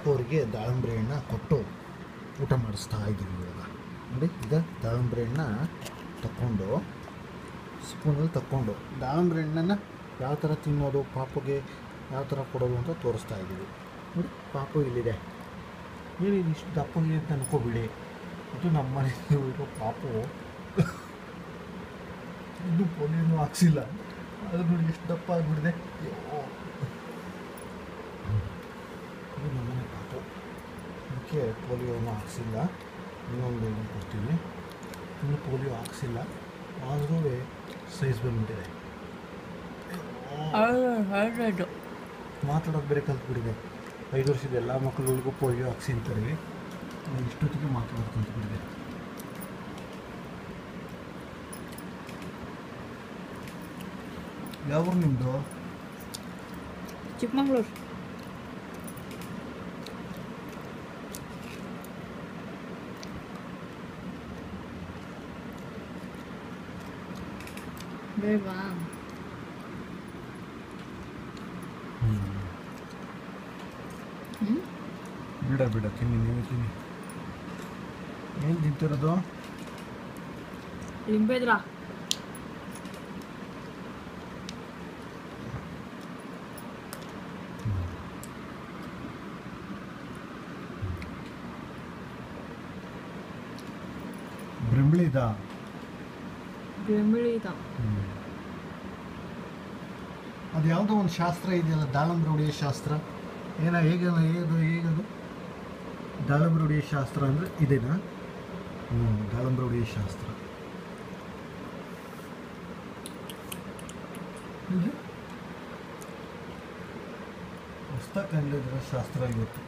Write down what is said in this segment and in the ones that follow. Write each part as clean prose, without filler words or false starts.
ಪಾಪವರಿಗೆ ದಾಳಿಂಬ್ರೆ ಹಣ್ಣು ಕೊಟ್ಟು ಊಟ ಮಾಡಿಸ್ತಾ ಇದ್ದೀವಿ ಇವಾಗ. ನೋಡಿ, ಈಗ ದಾಳಿಂಬ್ರೆ ಹಣ್ಣು ತಗೊಂಡು ಸ್ಪೂನಲ್ಲಿ ತಗೊಂಡು ದಾಳಿಂಬ್ರೆ ಹಣ್ಣನ್ನು ಯಾವ ಥರ ತಿನ್ನೋದು, ಪಾಪುಗೆ ಯಾವ ಥರ ಕೊಡೋದು ಅಂತ ತೋರಿಸ್ತಾ ಇದ್ದೀವಿ. ನೋಡಿ, ಪಾಪು ಇಲ್ಲಿದೆ. ಏನು ಇಷ್ಟು ದಪ್ಪಗೆ ಅಂತ ಅನ್ಕೋಬಿಡಿ, ಇದು ನಮ್ಮ ಮನೆಯಲ್ಲಿ ಇರೋ ಪಾಪು. ಇನ್ನೂ ಪೋಲಿಯೋನು ಹಾಕ್ಸಿಲ್ಲ, ಅದು ನೋಡಿ ಎಷ್ಟು ದಪ್ಪ ಆಗಿಬಿಡಿದೆ. ಇದು ನಮ್ಮನೆ ಪಾಪು, ಅದಕ್ಕೆ ಪೋಲಿಯೋನು ಹಾಕ್ಸಿಲ್ಲ. ಇನ್ನೊಂದು ಕೊಡ್ತೀವಿ, ಇನ್ನು ಪೋಲಿಯೋ ಹಾಕ್ಸಿಲ್ಲ, ಆದ್ರೂ ಸೈಜ್ ಬಂದ್ಬಿಟ್ಟಿದೆ. ಮಾತಾಡೋದು ಬೇರೆ ಕಲ್ತ್ಬಿಟ್ಟಿದೆ. 5 ವರ್ಷದ ಎಲ್ಲ ಮಕ್ಕಳುಗಳಿಗೂ ಪೋಲಿಯೋ ಹಾಕ್ಸಿ ಅಂತಾರೆ. ಇಷ್ಟೊತ್ತಿಗೆ ಮಾತಾಡೋದು ಕಲ್ತ್ಬಿಟ್ಟಿದೆ. ಯಾವ ಊರು ನಿಮ್ಮದು? ಚಿಕ್ಕಮಗಳೂರು. ಬೇಡವಾ? ಬಿಡ ತಿನ್ನಿ, ನೀವು ತಿನ್ನಿ. ಏನು ತಿಂತಿರೋದು? ಲಿಂಬೆದ್ರ. ಬ್ರಂಬ್ಳಿ ಇದಾ? ಬೆಂಬಳಿ ಇದ. ಅದು ಯಾವುದೋ ಒಂದು ಶಾಸ್ತ್ರ ಇದೆಯಲ್ಲ, ದಾಳಿಂಬ್ರೆ ಹೊಡೆಯೋ ಶಾಸ್ತ್ರ. ಹೇಗದು ದಾಳಿಂಬ್ರೆ ಹೊಡೆಯೋ ಶಾಸ್ತ್ರ ಅಂದರೆ ಇದೇನಾ? ದಾಳಿಂಬ್ರೆ ಹೊಡೆಯೋ ಶಾಸ್ತ್ರ. ಹೊಸ್ದಾಗಿ ಕಂಡಿರೋ ಶಾಸ್ತ್ರ ಇವತ್ತು.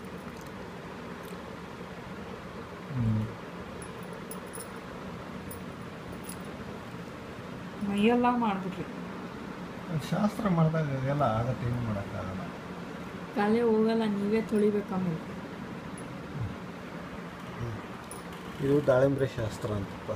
ಮೈಯೆಲ್ಲ ಮಾಡಿಬಿಟ್ರಿ. ಶಾಸ್ತ್ರ ಮಾಡಿದಾಗ ಎಲ್ಲ ಆಗತ್ತೆ, ಏನು ಮಾಡೋಕ್ಕಾಗಲ್ಲ. ಕಾಲೇ ಹೋಗಲ್ಲ, ನೀವೇ ತೊಳಿಬೇಕು ಆಮೇಲೆ. ಇದು ದಾಳಿಂಬ್ರೆ ಶಾಸ್ತ್ರ ಅಂತಪ್ಪ.